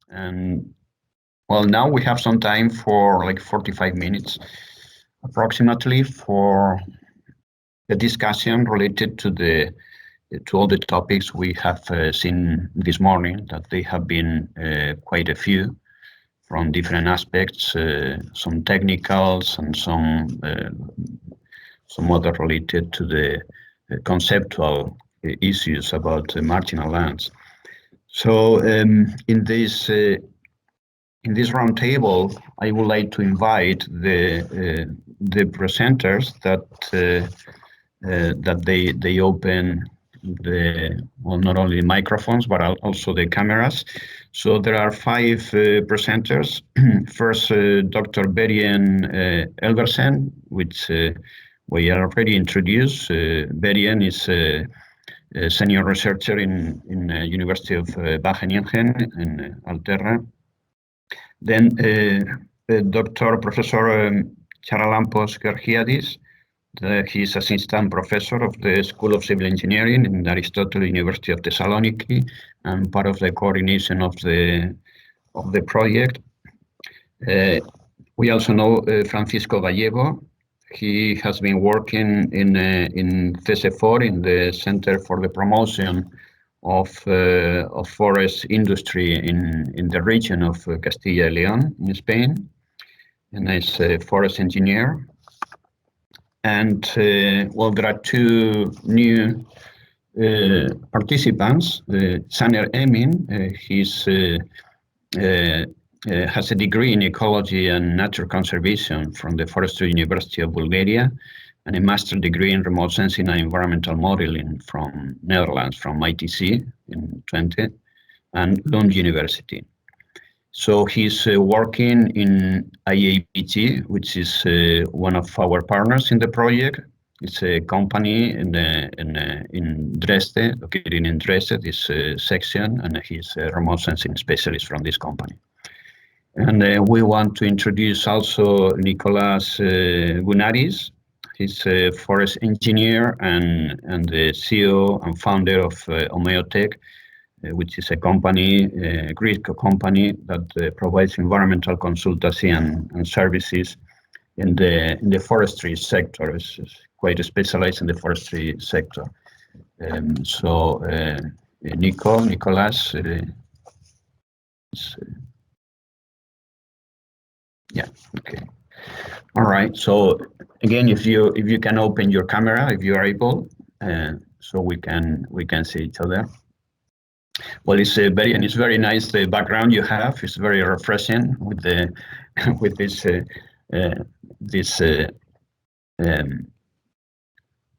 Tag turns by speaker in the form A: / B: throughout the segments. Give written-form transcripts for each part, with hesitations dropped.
A: And well, now we have some time for like 45 minutes approximately for the discussion related to all the topics we have seen this morning, that they have been quite a few from different aspects, some technicals and some other related to the conceptual issues about marginal lands. So in this roundtable, I would like to invite the presenters that they open not only the microphones but also the cameras. So there are 5 presenters. First, Dr. Berrien Elversen, which we already introduced. Berrien is a senior researcher in University of Wageningen in Alterra. Then Dr. Professor Charalampos Georgiadis. He is assistant professor of the School of Civil Engineering in Aristotle University of Thessaloniki and part of the coordination of the project. We also know Francisco Gallego. He has been working in CESEFOR, in the Center for the Promotion of Forest Industry in the region of Castilla y León in Spain, and is a forest engineer. And well, there are 2 new participants. Saner Emin, he's has a degree in ecology and nature conservation from the Forestry University of Bulgaria, and a master's degree in remote sensing and environmental modeling from Netherlands, from ITC in Twente, and Lund University. So he's working in IABG, which is one of our partners in the project. It's a company in Dresde, located in Dresde, this section, and he's a remote sensing specialist from this company. And we want to introduce also Nicolas Gunaris. He's a forest engineer and the CEO and founder of Omeotech, which is a company, a Greek company that provides environmental consultancy and services in the forestry sector. It's quite specialized in the forestry sector. So Nicolas, yeah, okay. All right. So again, if you can open your camera, if you are able, so we can see each other. Well, it's very nice. The background you have is very refreshing with the with this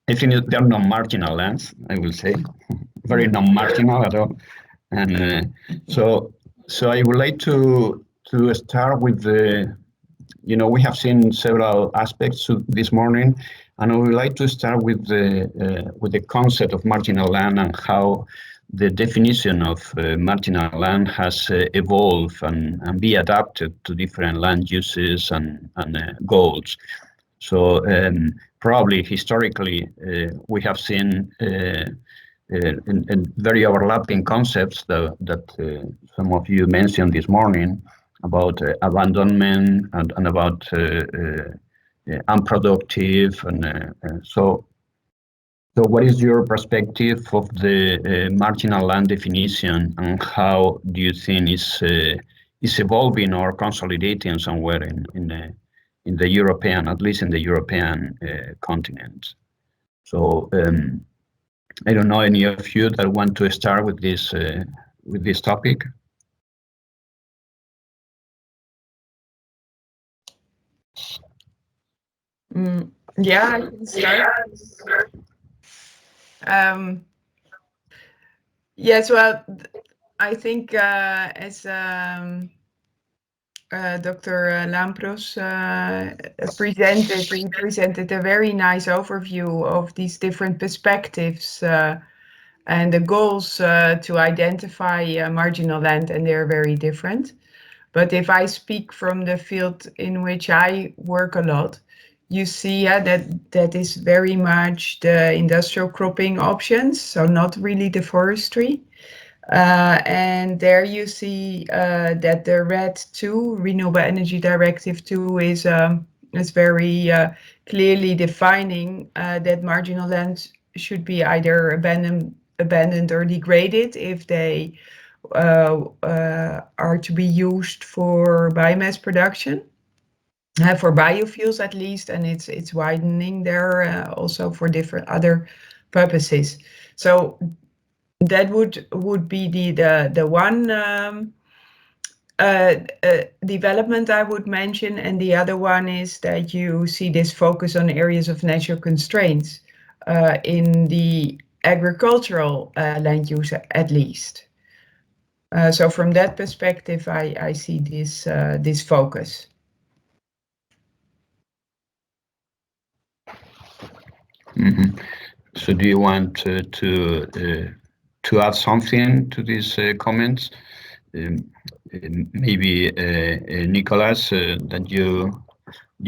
A: I think they're non-marginal lands, I will say, very non-marginal at all. And so I would like to start with the, we have seen several aspects this morning, and I would like to start with the concept of marginal land and how the definition of marginal land has evolved and be adapted to different land uses and goals. So probably historically we have seen in very overlapping concepts that some of you mentioned this morning about abandonment and about unproductive, and so what is your perspective of the marginal land definition, and how do you think is evolving or consolidating somewhere in the European, at least in the European continent? So I don't know any of you that want to start with this topic.
B: Yeah, I can start. Yes, well, I think as Dr. Lampros presented a very nice overview of these different perspectives and the goals to identify marginal land, and they're very different. But if I speak from the field in which I work a lot, you see that is very much the industrial cropping options, so not really the forestry. And there you see that the RED 2, Renewable Energy Directive 2, is very clearly defining that marginal lands should be either abandoned or degraded if they are to be used for biomass production, for biofuels at least, and it's widening there also for different other purposes. So that would be the one development I would mention, and the other one is that you see this focus on areas of natural constraints in the agricultural land use at least. So from that perspective, I see this focus.
A: Mm-hmm. So do you want to add something to these comments? Maybe Nicolas, that you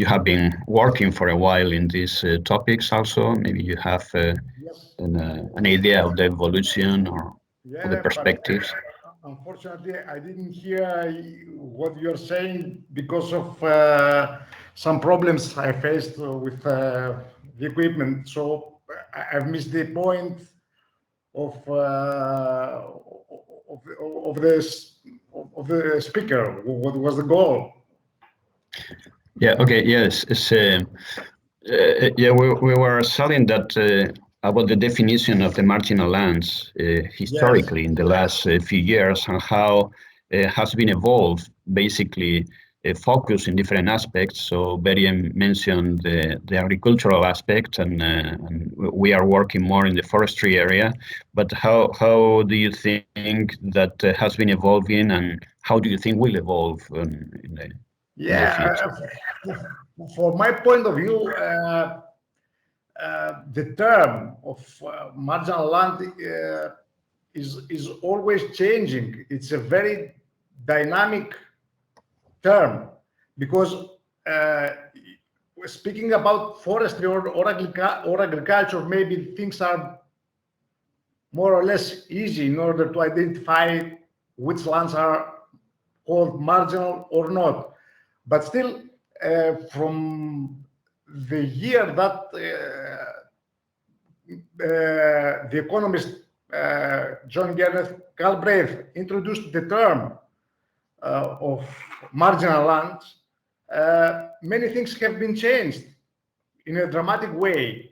A: have been working for a while in these topics also. Maybe you have
C: Yes.
A: an idea of the evolution or the perspectives.
C: Unfortunately, I didn't hear what you're saying because of some problems I faced with the equipment. So I've missed the point of the speaker. What was the goal?
A: Yeah. Okay. Yes. It's, yeah. We were saying that about the definition of the marginal lands historically in the last few years, and how it has been evolved, basically focused in different aspects. So Beriam mentioned the agricultural aspect, and we are working more in the forestry area. But how do you think that has been evolving, and how do you think will evolve in the future?
C: For my point of view, the term of marginal land is always changing. It's a very dynamic term because speaking about forestry or agriculture, maybe things are more or less easy in order to identify which lands are called marginal or not. But still, from the year that the economist John Galbraith introduced the term of marginal lands, many things have been changed in a dramatic way.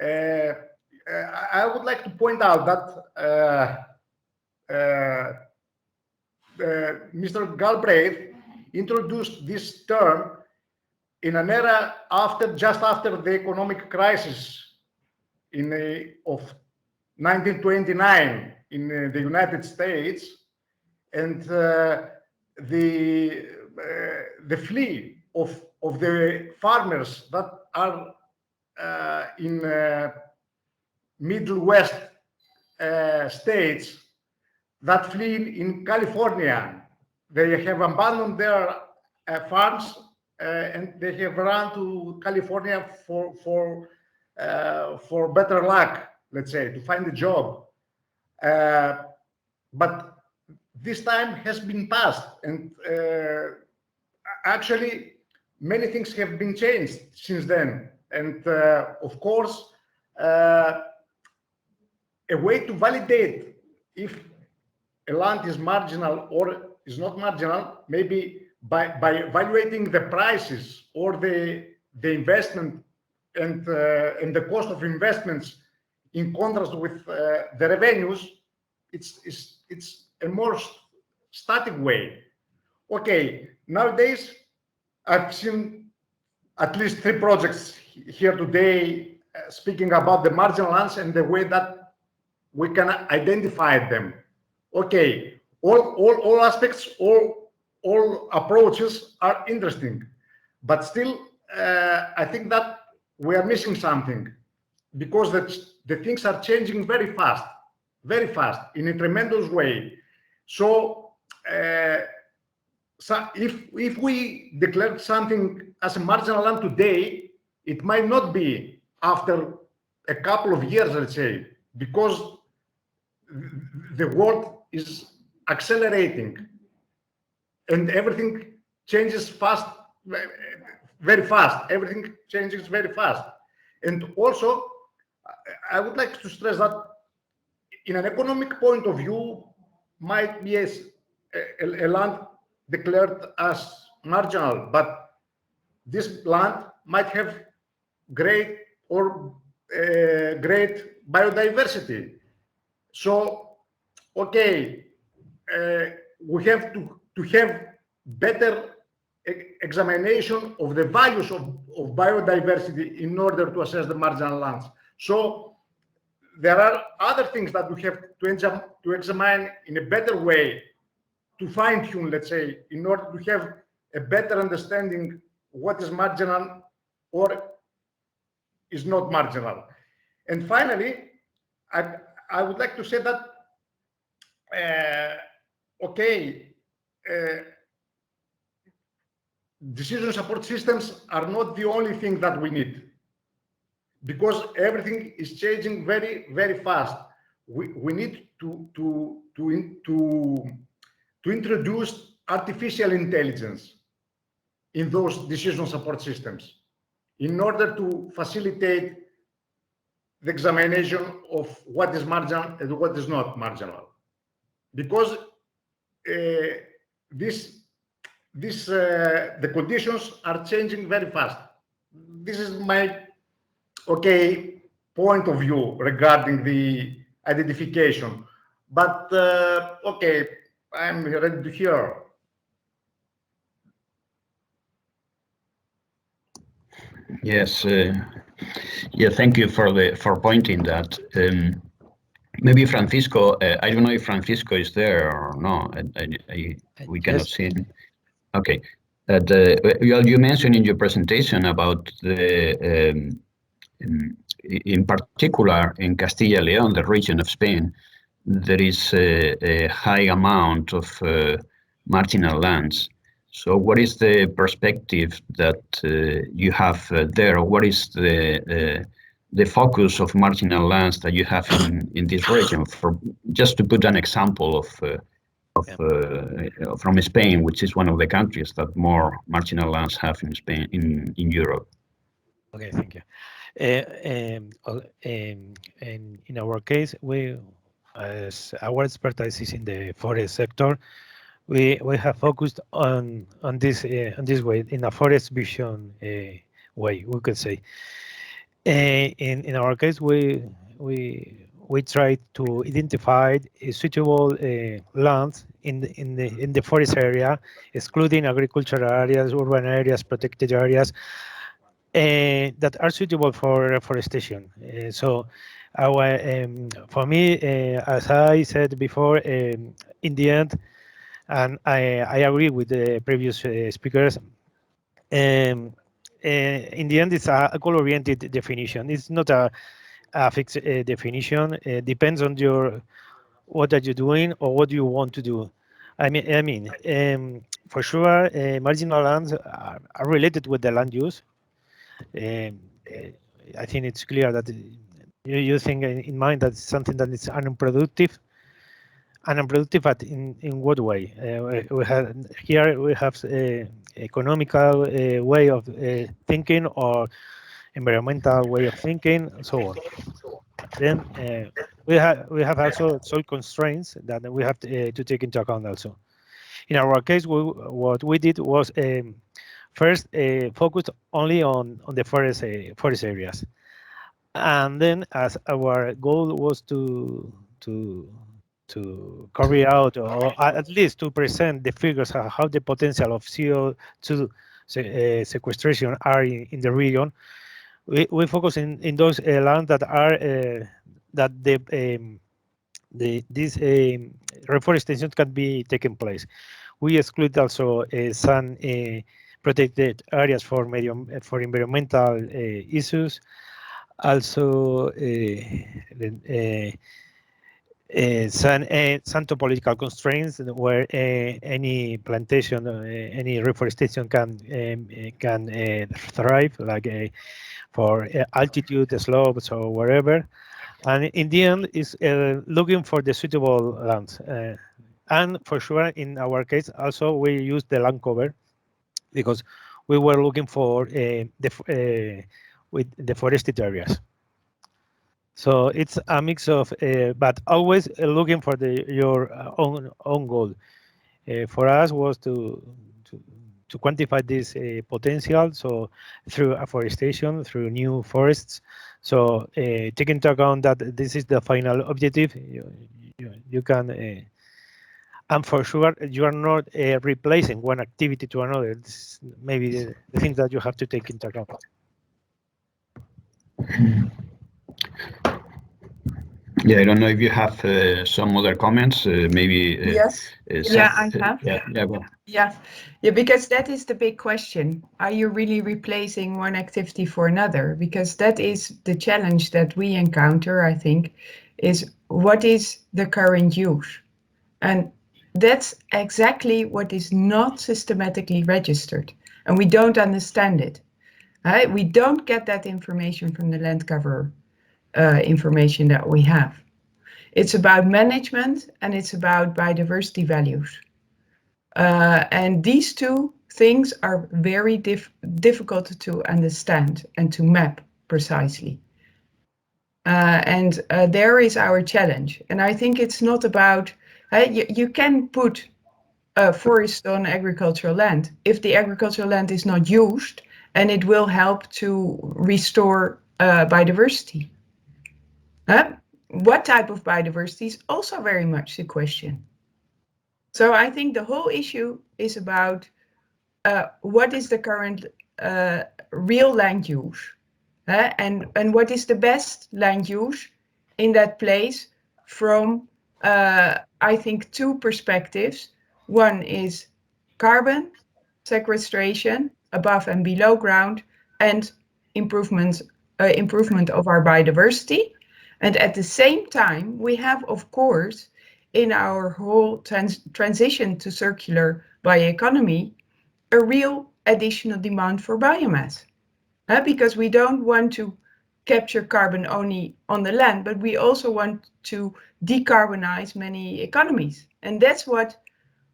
C: I would like to point out that Mr. Galbraith introduced this term in an era just after the economic crisis of 1929 in the United States, and the flee of the farmers that are in Middle West states that flee in California. They have abandoned their farms and they have run to California for better luck, let's say, to find a job. But this time has been passed, and actually many things have been changed since then. And of course, a way to validate if a land is marginal or is not marginal, maybe by evaluating the prices or the investment and the cost of investments in contrast with the revenues, it's a more static way. Okay, nowadays I've seen at least 3 projects here today speaking about the marginal lands and the way that we can identify them. Okay, all aspects, all approaches are interesting, but still I think that we are missing something, because the things are changing very fast in a tremendous way. So if we declare something as a marginal land today, it might not be after a couple of years, let's say, because the world is accelerating, and everything changes fast, very fast. Everything changes very fast. And also, I would like to stress that in an economic point of view, might be a land declared as marginal, but this land might have great biodiversity. So, okay, we have to have better examination of the values of biodiversity in order to assess the marginal lands. So there are other things that we have to examine in a better way, to fine-tune, let's say, in order to have a better understanding what is marginal or is not marginal. And finally, I would like to say that, decision support systems are not the only thing that we need, because everything is changing very, very fast. We need to introduce artificial intelligence in those decision support systems in order to facilitate the examination of what is marginal and what is not marginal, because the conditions are changing very fast. This is my point of view regarding the identification. But I'm ready to hear.
A: Yes, yeah, thank you for pointing that. Maybe Francisco, I don't know if Francisco is there or not. We cannot see him. Okay. You mentioned in your presentation about the, in particular in Castilla and León, the region of Spain, there is a high amount of marginal lands. So what is the perspective that you have there? What is the focus of marginal lands that you have in this region? For just to put an example from Spain, which is one of the countries that more marginal lands have in Spain, in Europe.
D: Okay, thank you. In our case, as our expertise is in the forest sector, we have focused on this way, in a forest vision way, we could say. In our case, we try to identify suitable lands in the forest area, excluding agricultural areas, urban areas, protected areas, that are suitable for reforestation. So, for me, as I said before, in the end, and I agree with the previous speakers, in the end, it's a goal-oriented definition. It's not a fixed definition. It depends on what are you doing or what you want to do. I mean, for sure, marginal lands are related with the land use. I think it's clear that you think in mind that it's something that is unproductive. Unproductive, but in what way? We have a economical way of thinking, or environmental way of thinking, and so on. Then we have also soil constraints that we have to take into account also. In our case, what we did was first focused only on the forest areas, and then as our goal was to carry out, or at least to present the figures of how the potential of CO2 sequestration are in the region, we focus in those lands that are that this reforestation can be taken place. We exclude also some protected areas for environmental issues. Also, some topological constraints where any plantation, any reforestation can thrive, like for altitude, slopes, or wherever. And in the end, is looking for the suitable lands. And for sure, in our case, also we use the land cover because we were looking for with the forested areas. So it's a mix of, but always looking for your own goal. For us was to quantify this potential. So through afforestation, through new forests. So taking into account that this is the final objective, you can. And for sure, you are not replacing one activity to another. This is maybe the thing that you have to take into account.
A: Yeah, I don't know if you have some other comments. Maybe.
B: Yes. Yeah, I have. Yeah, because that is the big question. Are you really replacing one activity for another? Because that is the challenge that we encounter, I think, is what is the current use? And that's exactly what is not systematically registered. And we don't understand it. Right? We don't get that information from the land cover information that we have. It's about management and it's about biodiversity values. And these two things are very difficult to understand and to map precisely. And there is our challenge. And I think it's not about, you can put a forest on agricultural land if the agricultural land is not used, and it will help to restore biodiversity. What type of biodiversity is also very much the question. So I think the whole issue is about what is the current real land use, and what is the best land use in that place from, I think, two perspectives. One is carbon sequestration above and below ground, and improvement of our biodiversity. And at the same time, we have, of course, in our whole transition to circular bioeconomy, a real additional demand for biomass. Because we don't want to capture carbon only on the land, but we also want to decarbonize many economies. And that's what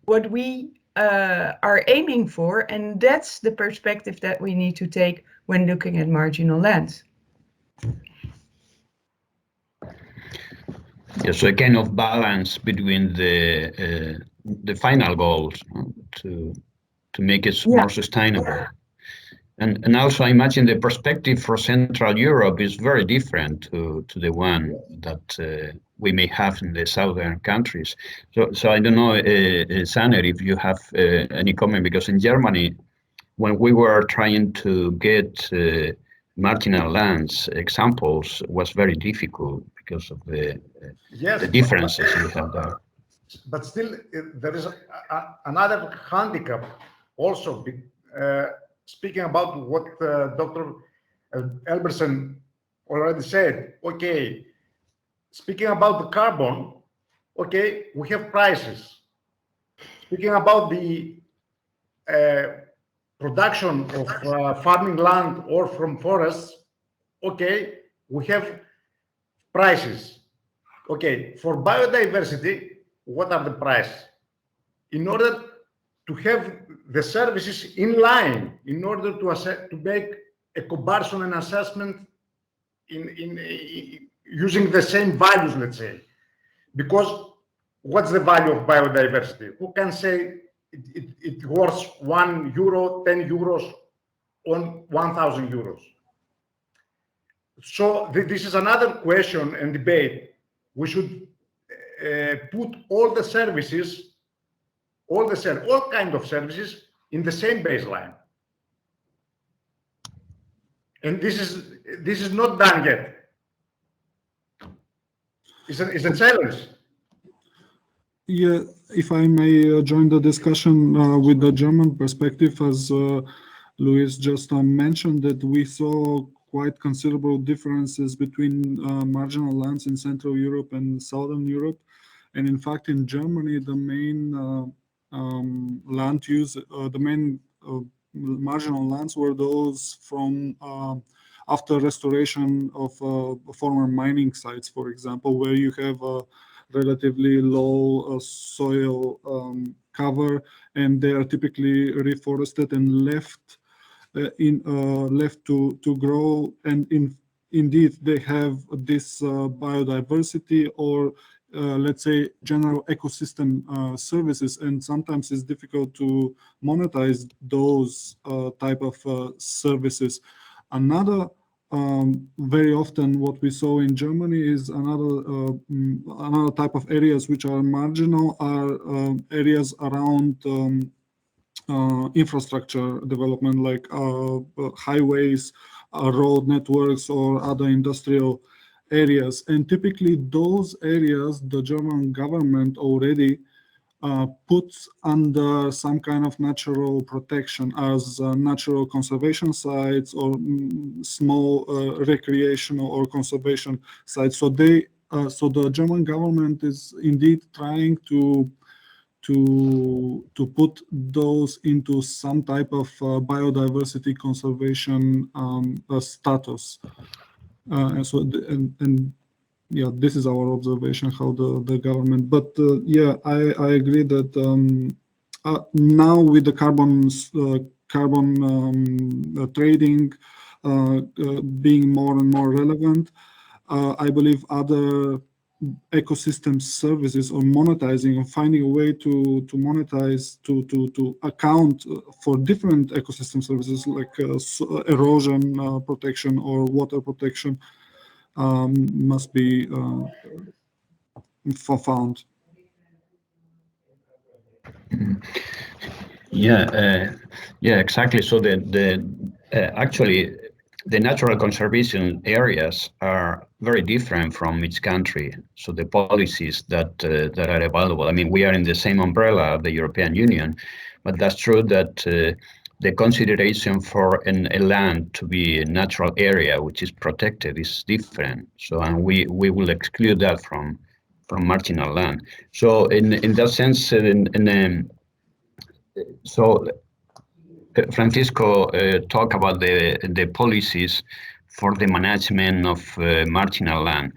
B: we are aiming for, and that's the perspective that we need to take when looking at marginal lands.
A: Yeah, so a kind of balance between the final goals to make it more sustainable. And also, I imagine the perspective for Central Europe is very different to the one that we may have in the southern countries. So I don't know, Saner, if you have any comment, because in Germany, when we were trying to get marginal lands examples, was very difficult because of the differences we have there.
C: But still, there is another handicap also. Speaking about what Dr. Elbersen already said, okay, speaking about the carbon, okay, we have prices. Speaking about the production of farming land or from forests, okay, we have prices. Okay, for biodiversity, what are the prices? In order to have the services in line, in order to make a comparison and assessment in using the same values, let's say. Because what's the value of biodiversity? Who can say it worth €1, 10 euros on 1,000 euros? So this is another question and debate. We should put all the services, all kinds of services in the same baseline. And this is not done yet. It's a challenge.
E: Yeah, if I may join the discussion with the German perspective, as Luis just mentioned, that we saw quite considerable differences between marginal lands in Central Europe and Southern Europe. And in fact, in Germany, the main land use, the main marginal lands were those from after restoration of former mining sites, for example, where you have a relatively low soil cover, and they are typically reforested and left to grow, and indeed they have this biodiversity or let's say general ecosystem services, and sometimes it's difficult to monetize those type of services. Another very often what we saw in Germany is another type of areas which are marginal are areas around infrastructure development, like highways, road networks, or other industrial areas. And typically those areas, the German government already puts under some kind of natural protection as natural conservation sites or small recreational or conservation sites. So so the German government is indeed trying to put those into some type of biodiversity conservation status. And so, yeah, this is our observation how the government. But yeah, I agree that now with the carbon trading being more and more relevant, I believe other ecosystem services or monetizing or finding a way to monetize to account for different ecosystem services like erosion protection or water protection must be found.
A: Yeah, yeah, exactly. So actually the natural conservation areas are very different from each country. So the policies that are available. I mean, we are in the same umbrella of the European Union, but that's true that the consideration for a land to be a natural area which is protected is different. So, and we will exclude that from marginal land. So in that sense, so Francisco talked about the policies for the management of marginal land,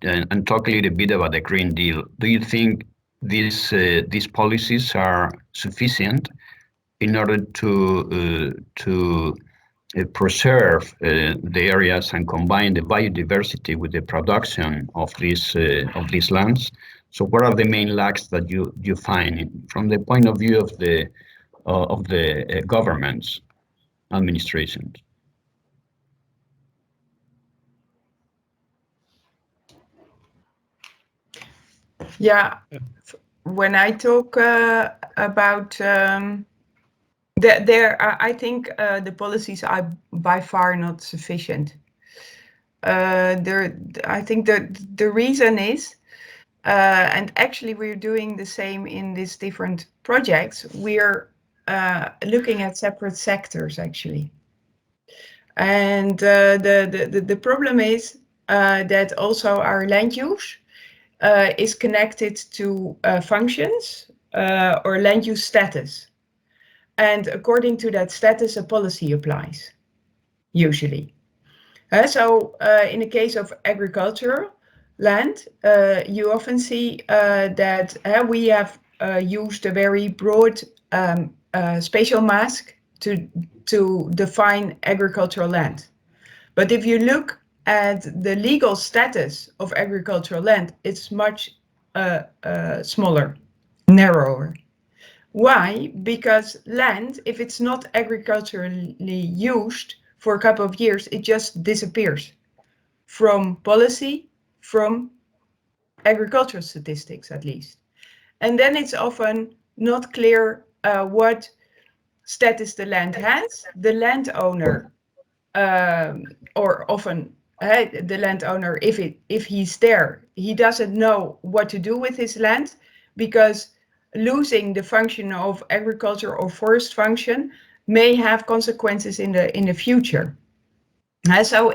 A: and talk a little bit about the Green Deal. Do you think these policies are sufficient in order to preserve the areas and combine the biodiversity with the production of these lands? So, what are the main lacks that you find from the point of view of the government's administrations?
B: Yeah, when I talk about I think the policies are by far not sufficient. I think that the reason is, and actually we're doing the same in these different projects, we're looking at separate sectors actually. And the problem is that also our land use is connected to functions or land use status. And according to that status, a policy applies, usually. So in the case of agricultural land, you often see that we have used a very broad spatial mask to define agricultural land. But if you look at the legal status of agricultural land, it's much smaller, narrower. Why? Because land, if it's not agriculturally used for a couple of years, it just disappears from policy, from agricultural statistics at least. And then it's often not clear what status the land has. The landowner, or often the landowner, if he's there, he doesn't know what to do with his land, because losing the function of agriculture or forest function may have consequences in the future. So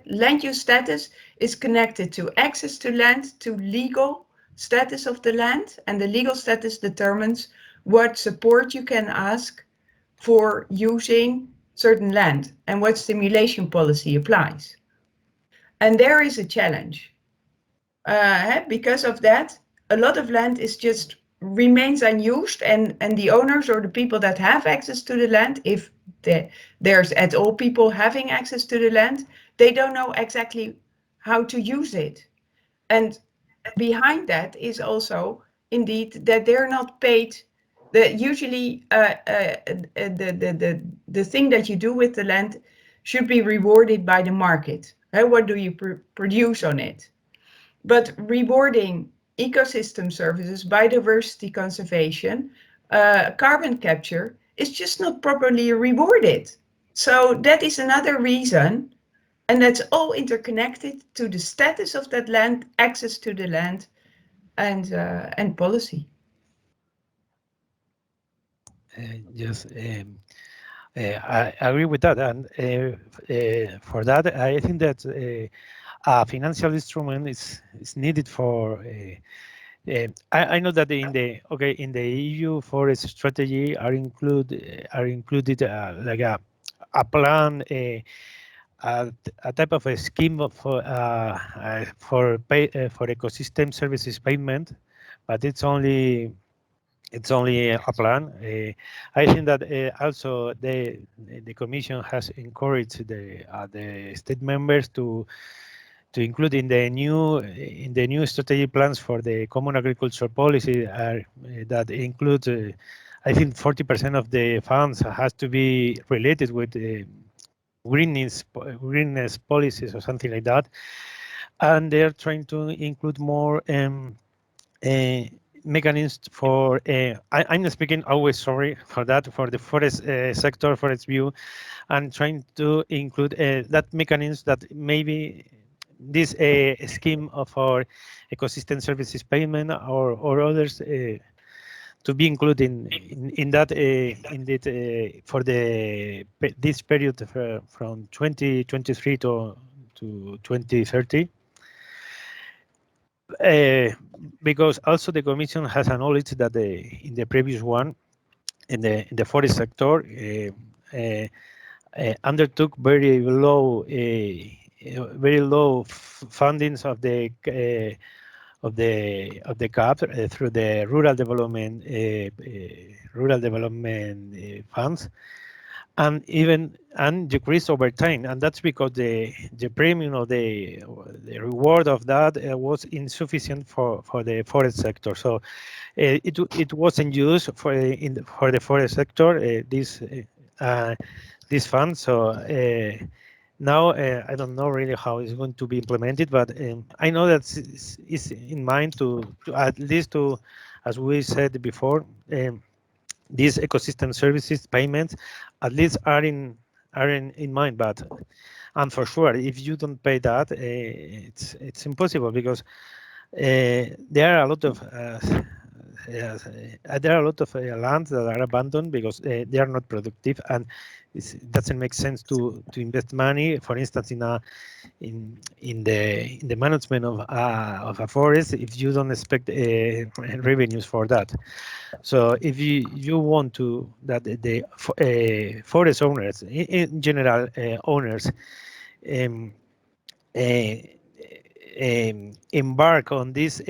B: land use status is connected to access to land, to legal status of the land, and the legal status determines what support you can ask for using certain land and what stimulation policy applies. And there is a challenge. Because of that, a lot of land is just remains unused, and the owners or the people that have access to the land, if there's at all people having access to the land, they don't know exactly how to use it. And behind that is also indeed that they're not paid. Usually the thing that you do with the land should be rewarded by the market. What do you produce on it? But rewarding ecosystem services, biodiversity conservation, carbon capture is just not properly rewarded. So that is another reason, and that's all interconnected to the status of that land, access to the land, and policy.
D: Yes, I agree with that, and for that, I think that a financial instrument is needed for. I know that in the EU forest strategy are included like a plan, a type of a scheme for ecosystem services payment, but it's only a plan. I think that also the Commission has encouraged the state members to include in the new strategy plans for the common agriculture policy that includes I think 40% of the funds has to be related with greenness policies or something like that, and they're trying to include more mechanisms for I'm speaking always sorry for that, for the forest sector, forest view, and trying to include that mechanism that maybe this scheme of our ecosystem services payment or others to be included in that for this period from 2023 to 2030. Because also the Commission has acknowledged that in the previous one, in the forest sector, undertook very low fundings of the CAP through the rural development funds, and decreased over time, and that's because the premium of the reward of that was insufficient for the forest sector. So it wasn't used for the forest sector this fund. So now I don't know really how it's going to be implemented, but I know that it's in mind to at least to, as we said before, these ecosystem services payments at least are in mind. But and for sure, if you don't pay that, it's impossible, because there are a lot of lands that are abandoned because they are not productive, and it doesn't make sense to invest money, for instance, in the management of a forest if you don't expect revenues for that. So if you want to that the forest owners, in general owners, embark on these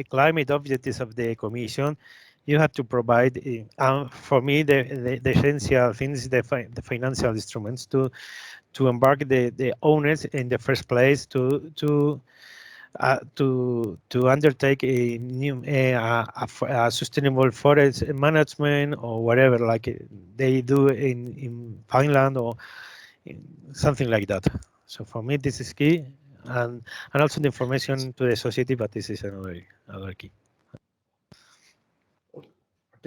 D: climate objectives of the Commission, you have to provide, for me, the essential things, the financial instruments to embark the owners in the first place to undertake a new a sustainable forest management or whatever, like they do in Finland or something like that. So for me, this is key, and also the information to the society, but this is another key.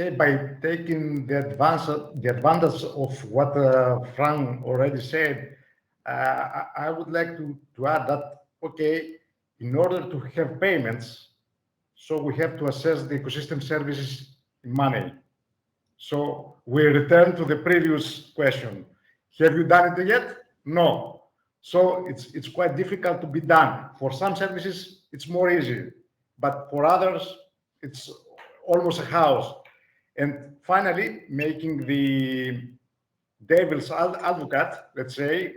C: Okay, by taking the advantage of what Frank already said, I would like to add that, okay, in order to have payments, so we have to assess the ecosystem services in money. So we return to the previous question. Have you done it yet? No. So it's quite difficult to be done. For some services, it's more easy, but for others, it's almost a house. And finally, making the devil's advocate, let's say,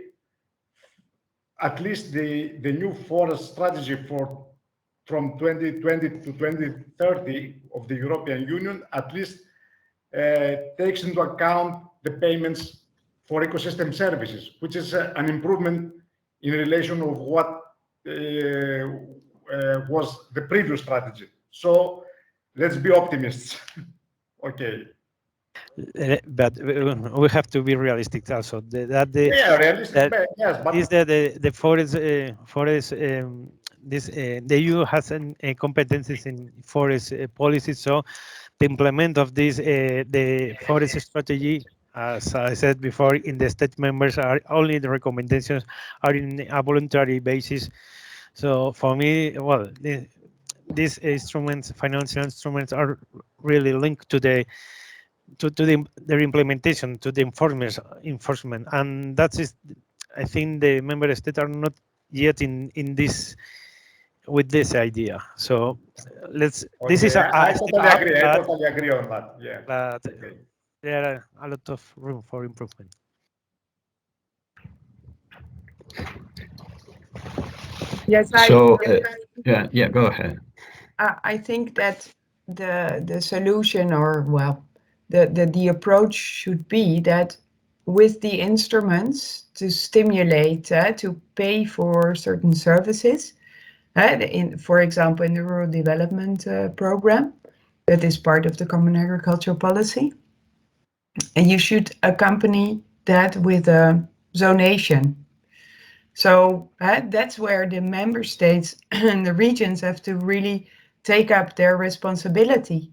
C: at least the new forest strategy from 2020 to 2030 of the European Union at least takes into account the payments for ecosystem services, which is an improvement in relation of what was the previous strategy. So let's be optimists. Okay.
D: But we have to be realistic also.
C: Realistic. Yes, but
D: is that the forest the EU has competencies in forest policy, so the implement of this the forest strategy, as I said before, in the state members are only the recommendations are in a voluntary basis. So for me, well, these instruments, financial instruments, are really linked to their implementation, to the enforcement, and that is, I think, the member states are not yet in this with this idea. So let's.
C: okay,
D: This is
C: I totally agree. I totally agree on that. Yeah.
D: But
C: okay.
D: there are a lot of room for improvement.
B: Yes,
A: So yeah, go ahead.
B: I think that the solution, or well, the approach should be that with the instruments to stimulate to pay for certain services, for example, in the rural development program that is part of the common agricultural policy, and you should accompany that with a zonation. So that's where the member states and the regions have to really take up their responsibility,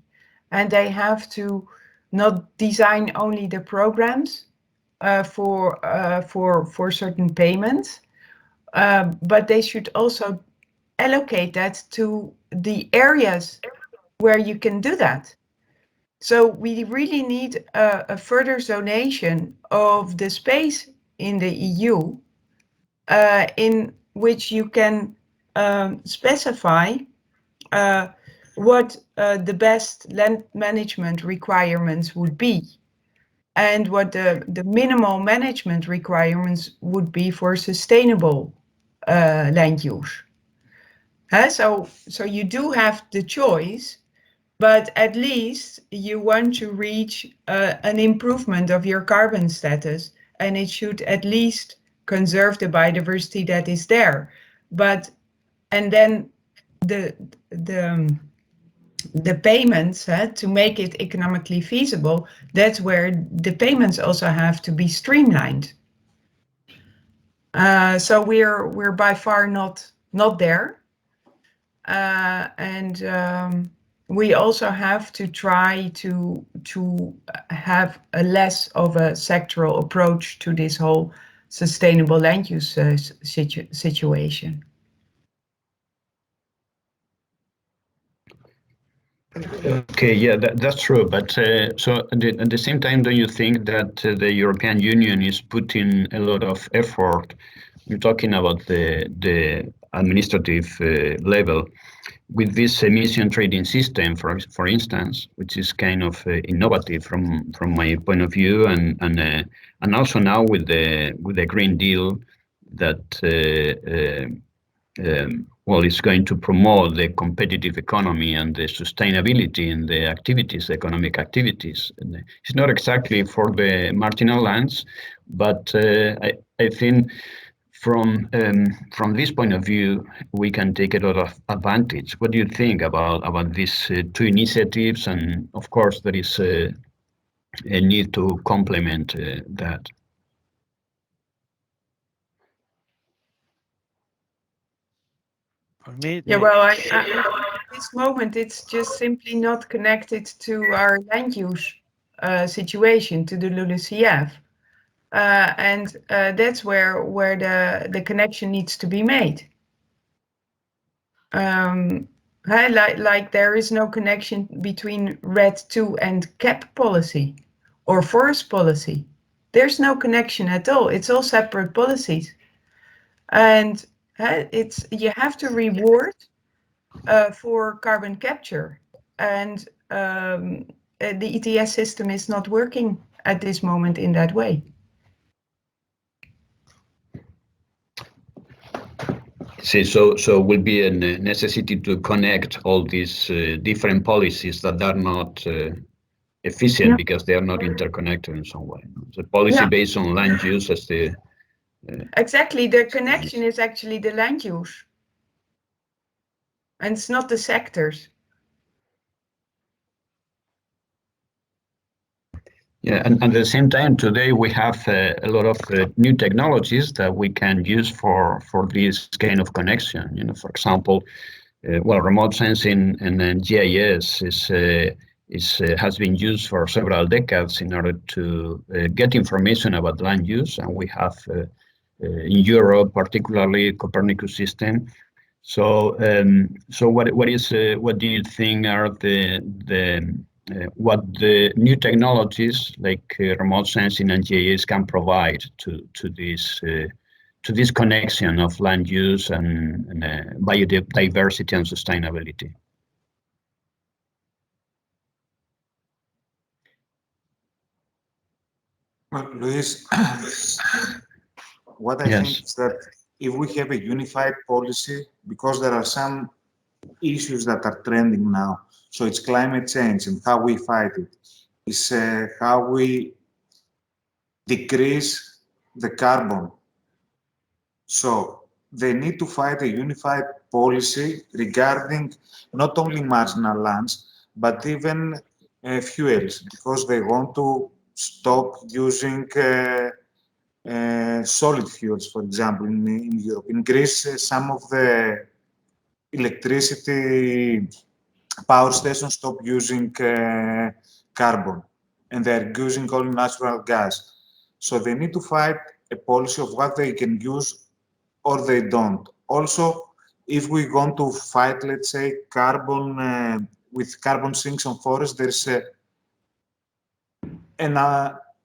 B: and they have to not design only the programs for certain payments, but they should also allocate that to the areas where you can do that. So we really need a further zonation of the space in the EU in which you can specify what the best land management requirements would be, and what the minimal management requirements would be for sustainable land use. So you do have the choice, but at least you want to reach an improvement of your carbon status, and it should at least conserve the biodiversity that is there. And then the payments to make it economically feasible, that's where the payments also have to be streamlined. So we're by far not there, and we also have to try to have a less of a sectoral approach to this whole sustainable land use situation.
A: Okay, yeah, that's true. But so at the same time, don't you think that the European Union is putting a lot of effort? I'm talking about the administrative level with this emission trading system, for instance, which is kind of innovative from my point of view, and also now with the Green Deal that. Well, it's going to promote the competitive economy and the sustainability in the activities, economic activities. And it's not exactly for the marginal lands, but I think from this point of view, we can take a lot of advantage. What do you think about these two initiatives? And of course, there is a need to complement that.
D: For me,
B: yeah, well, at this moment, it's just simply not connected to our land use situation, to the LULUCF. And that's where the connection needs to be made. Like there is no connection between RED 2 and CAP policy or forest policy. There's no connection at all. It's all separate policies. And you have to reward for carbon capture, and the ETS system is not working at this moment in that way.
A: See, so will be a necessity to connect all these different policies that are not efficient because they are not interconnected in some way. The policy based on land use as the
B: exactly, the connection is actually the land use, and it's not the sectors.
A: Yeah, and at the same time, today we have a lot of new technologies that we can use for this kind of connection. You know, for example, well, remote sensing and then GIS has been used for several decades in order to get information about land use, and we have in Europe, particularly Copernicus system. So, what do you think are what the new technologies like remote sensing and GIS can provide to this connection of land use and biodiversity and sustainability?
F: Well, Luis, what I think is that if we have a unified policy, because there are some issues that are trending now, so it's climate change and how we fight it, is how we decrease the carbon. So they need to fight a unified policy regarding not only marginal lands, but even fuels, because they want to stop using solid fuels, for example, in Europe. In Greece, some of the electricity power stations stop using carbon, and they're using only natural gas. So they need to fight a policy of what they can use or they don't. Also, if we want to fight, let's say, carbon with carbon sinks on forests, there's an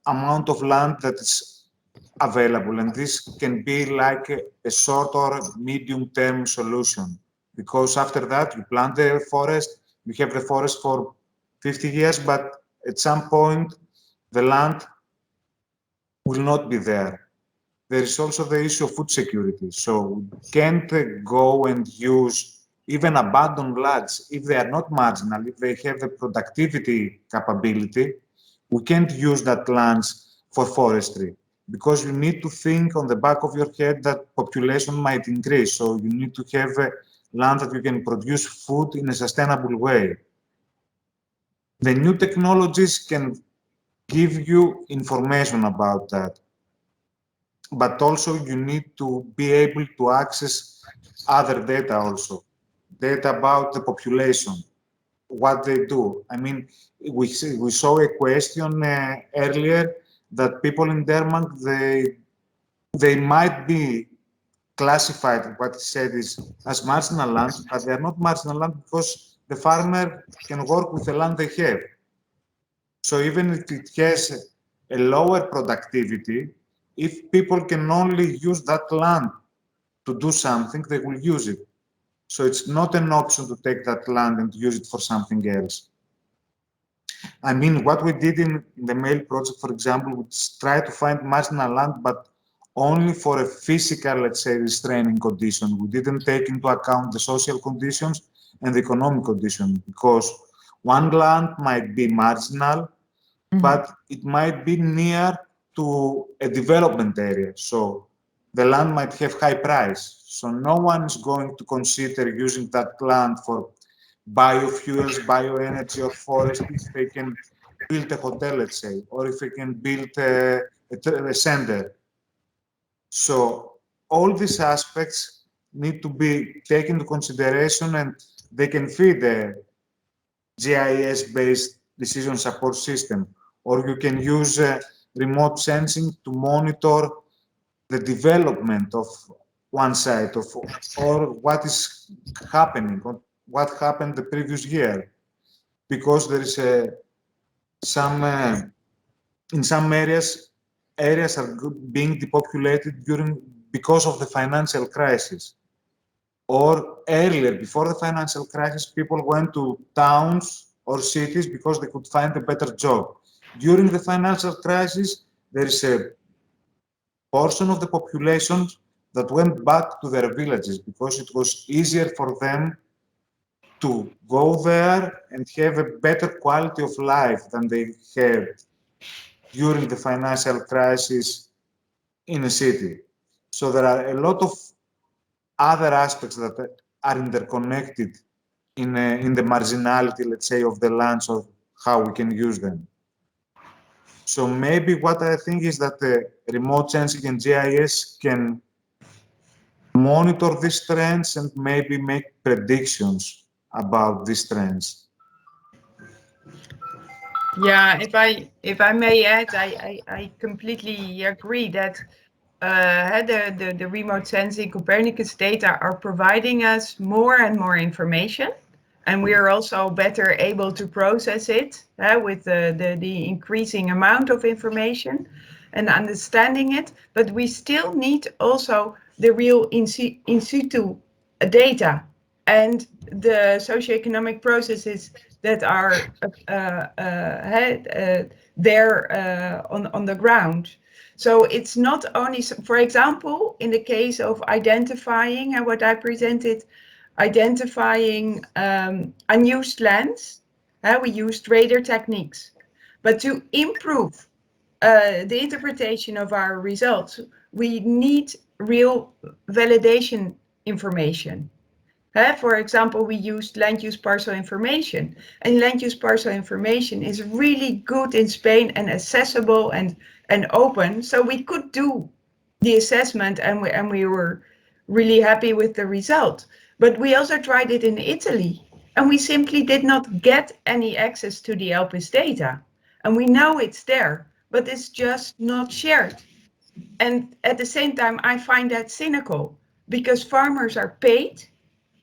F: amount of land that is available, and this can be like a short or medium-term solution, because after that you plant the forest, you have the forest for 50 years, but at some point the land will not be there. There is also the issue of food security. So we can't go and use even abandoned lands if they are not marginal, if they have the productivity capability. We can't use that lands for forestry, because you need to think on the back of your head that population might increase. So you need to have land that you can produce food in a sustainable way. The new technologies can give you information about that, but also you need to be able to access other data also, data about the population, what they do. I mean, we saw a question earlier that people in Denmark, they might be classified, what he said is, as marginal land, but they are not marginal land because the farmer can work with the land they have. So even if it has a lower productivity, if people can only use that land to do something, they will use it. So it's not an option to take that land and use it for something else. I mean, what we did in the MAIL project, for example, we try to find marginal land, but only for a physical, let's say, restraining condition. We didn't take into account the social conditions and the economic conditions, because one land might be marginal, but it might be near to a development area. So the land might have high price. So no one is going to consider using that land for biofuels, bioenergy, or forest if they can build a hotel, let's say, or if they can build a center. So all these aspects need to be taken into consideration, and they can feed the GIS-based decision support system, or you can use remote sensing to monitor the development of one site or what is happening, or what happened the previous year, because there is in some areas are being depopulated because of the financial crisis. Or earlier, before the financial crisis, people went to towns or cities because they could find a better job. During the financial crisis, there is a portion of the population that went back to their villages because it was easier for them to go there and have a better quality of life than they had during the financial crisis in a city. So there are a lot of other aspects that are interconnected in the marginality, let's say, of the lands, of how we can use them. So maybe what I think is that the remote sensing and GIS can monitor these trends and maybe make predictions about these trends.
B: Yeah, if I may add, I completely agree that the remote sensing Copernicus data are providing us more and more information, and we are also better able to process it with the increasing amount of information and understanding it. But we still need also the real in situ data and the socioeconomic processes that are there on the ground. So it's not only, for example, in the case of identifying and what I presented, identifying unused lands, we used radar techniques. But to improve the interpretation of our results, we need real validation information. For example, we used land use parcel information, and land use parcel information is really good in Spain and accessible and open. So we could do the assessment, and we were really happy with the result. But we also tried it in Italy, and we simply did not get any access to the ELPIS data. And we know it's there, but it's just not shared. And at the same time, I find that cynical, because farmers are paid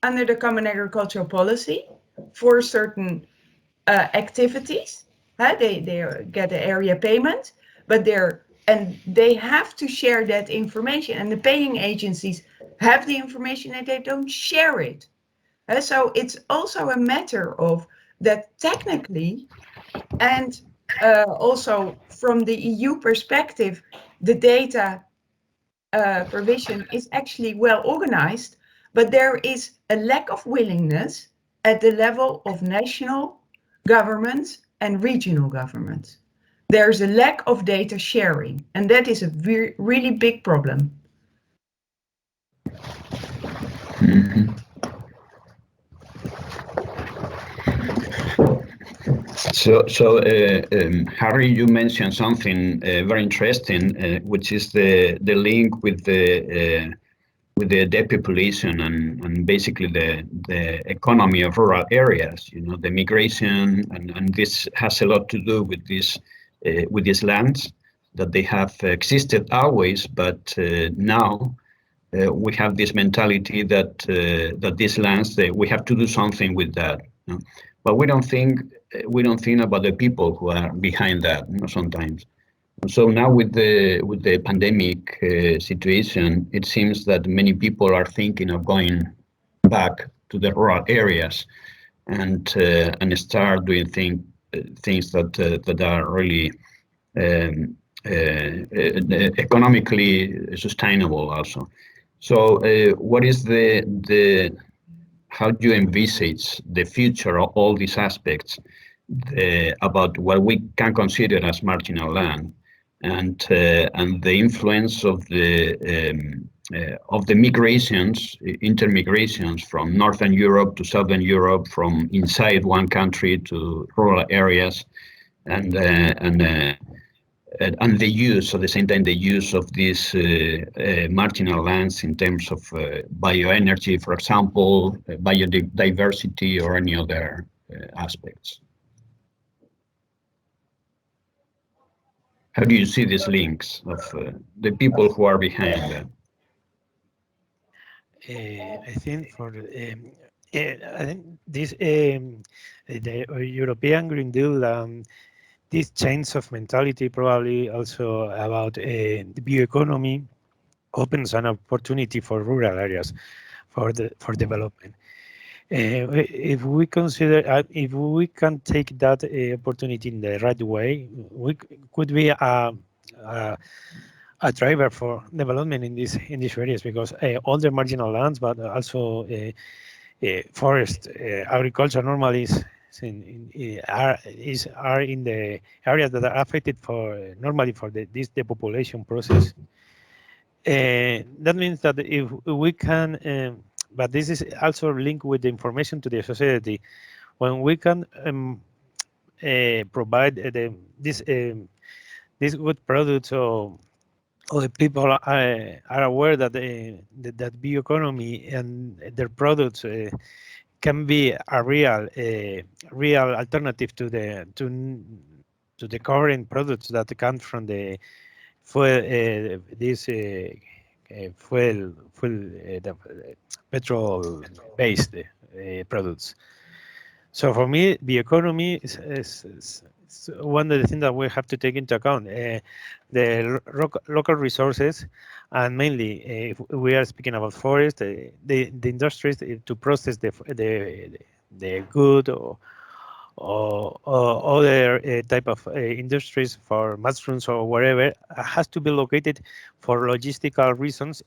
B: under the Common Agricultural Policy for certain activities. They get an area payment, but they have to share that information, and the paying agencies have the information and they don't share it. So it's also a matter of that technically, and also from the EU perspective, the data provision is actually well organized, but there is a lack of willingness at the level of national governments and regional governments. There's a lack of data sharing, and that is a really big problem.
A: Mhm. So Harry, you mentioned something very interesting, which is the link with the depopulation and basically the economy of rural areas. You know, the migration, and this has a lot to do with these lands that they have existed always, but now we have this mentality that these lands, we have to do something with that. You know? But we don't think about the people who are behind that, you know, sometimes. So now with the pandemic situation, it seems that many people are thinking of going back to the rural areas and start doing things that are really economically sustainable also. So what is how do you envisage the future of all these aspects about what we can consider as marginal land, and the influence of the migrations, intermigrations from Northern Europe to Southern Europe, from inside one country to rural areas, and the use, at the same time, the use of these marginal lands in terms of bioenergy, for example, biodiversity, or any other aspects. How do you see these links of the people who are behind that?
D: I think I think this the European Green Deal, this change of mentality, probably also about the bioeconomy, opens an opportunity for rural areas for development. If we consider, if we can take that opportunity in the right way, we could be a a driver for development in these areas, because all the marginal lands, but also forest agriculture normally are in the areas that are affected normally for the depopulation process. That means that if we can, but this is also linked with the information to the society. When we can provide these good products, or the people are aware that that bioeconomy and their products can be a real alternative to the current products that come from the petrol based products. So for me, the economy is one of the things that we have to take into account. The local resources, and mainly if we are speaking about forest, the industries to process the good or other type of industries for mushrooms or whatever, has to be located for logistical reasons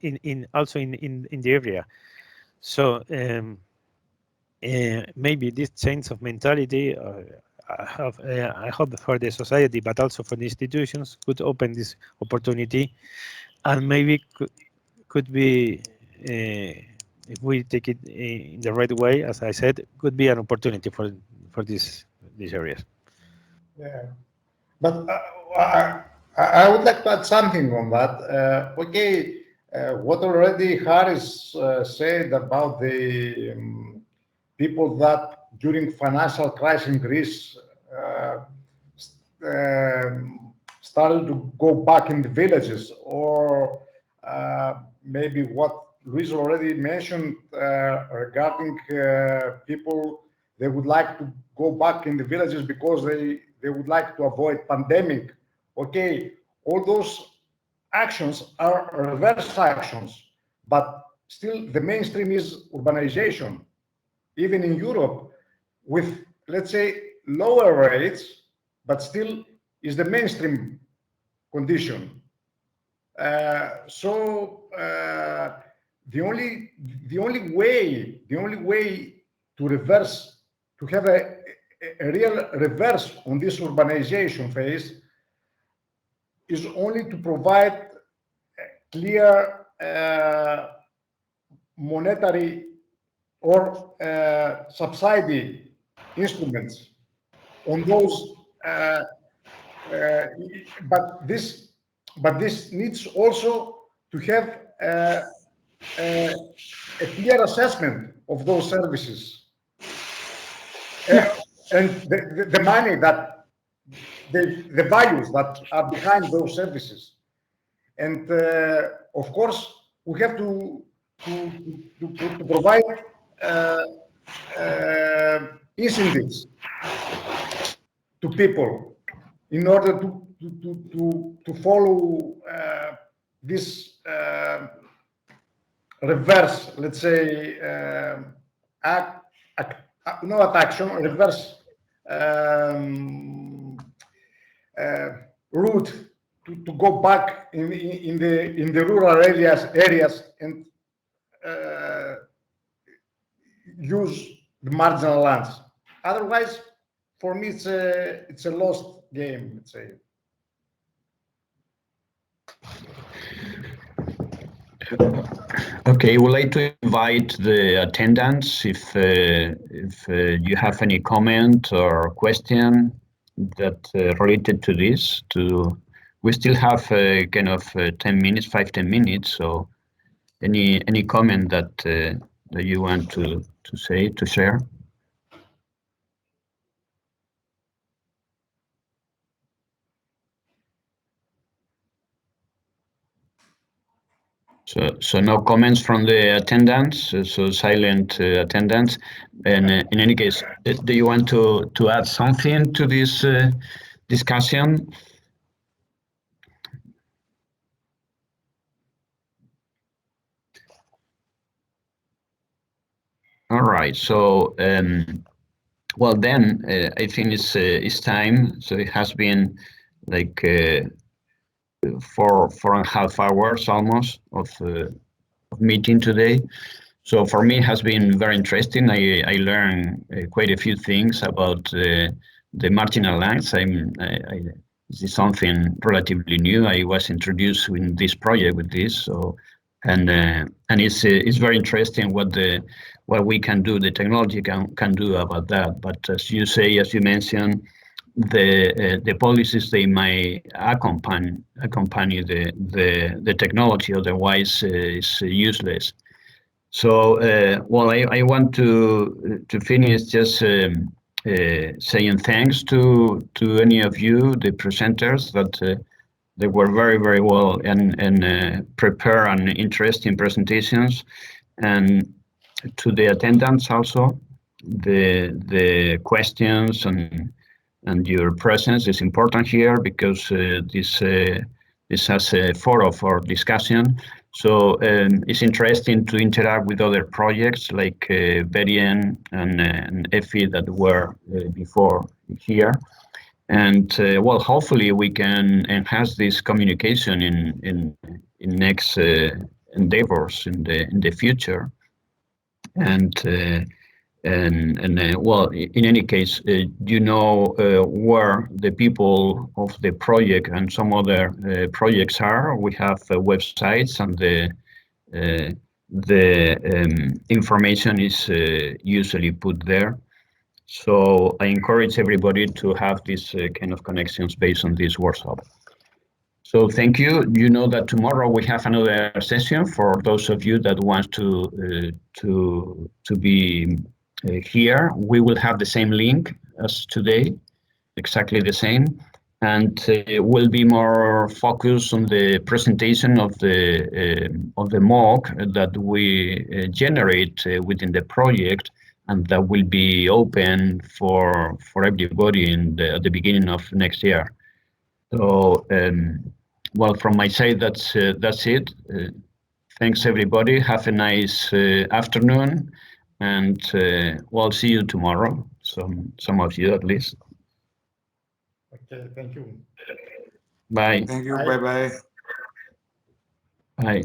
D: also in the area. So maybe this change of mentality, I hope for the society, but also for the institutions, could open this opportunity, and maybe could be, if we take it in the right way, as I said, could be an opportunity for these areas.
C: Yeah, but I would like to add something on that. Okay, what already Harris said about the people that during financial crisis in Greece started to go back in the villages, or maybe what Luis already mentioned regarding people, they would like to go back in the villages because they would like to avoid pandemic. Okay, all those actions are reverse actions, but still the mainstream is urbanization. Even in Europe, with, let's say, lower rates, but still is the mainstream condition. The only way to reverse, to have a real reverse on this urbanization phase, is only to provide clear monetary or subsidy instruments on those. But this needs also to have a clear assessment of those services, and the money that the values that are behind those services. And of course, we have to provide incentives to people in order to follow this reverse, let's say, not action, reverse route to go back in the rural areas and use the marginal lands. Otherwise, for me, it's a lost game, let's say.
A: Okay, we'd like to invite the attendants if you have any comment or question that related to this. We still have kind of 10 minutes, 5-10 minutes. So any comment that you want to say, to share? So no comments from the attendants, so silent attendants. And in any case, do you want to add something to this discussion? All right. So well then, I think it's time. So it has been like 4.5 hours almost of meeting today. So for me, it has been very interesting. I learned quite a few things about the marginal lands. This is something relatively new. I was introduced in this project with this, so and it's very interesting what we can do. The technology can do about that. But as you say, as you mentioned, the policies, they may accompany the technology, otherwise it's useless. So well, I want to finish just saying thanks to any of you, the presenters, that they were very well and prepare an interesting presentations, and to the attendants also, the questions and your presence is important here, because this has a forum for discussion. So it's interesting to interact with other projects like Berien and EFI that were before here. And well, hopefully we can enhance this communication in next endeavors in the future. And well, in any case, you know where the people of the project and some other projects are. We have websites, and the information is usually put there. So I encourage everybody to have these kind of connections based on this workshop. So thank you. You know that tomorrow we have another session for those of you that want to be here. We will have the same link as today, exactly the same, and will be more focused on the presentation of the mock that we generate within the project, and that will be open for everybody at the beginning of next year. So well, from my side, that's it. Thanks everybody. Have a nice afternoon, and we'll see you tomorrow. Some of you at least.
C: Okay, thank you.
A: Bye.
F: Thank you.
C: Bye.
F: Bye.
A: Bye.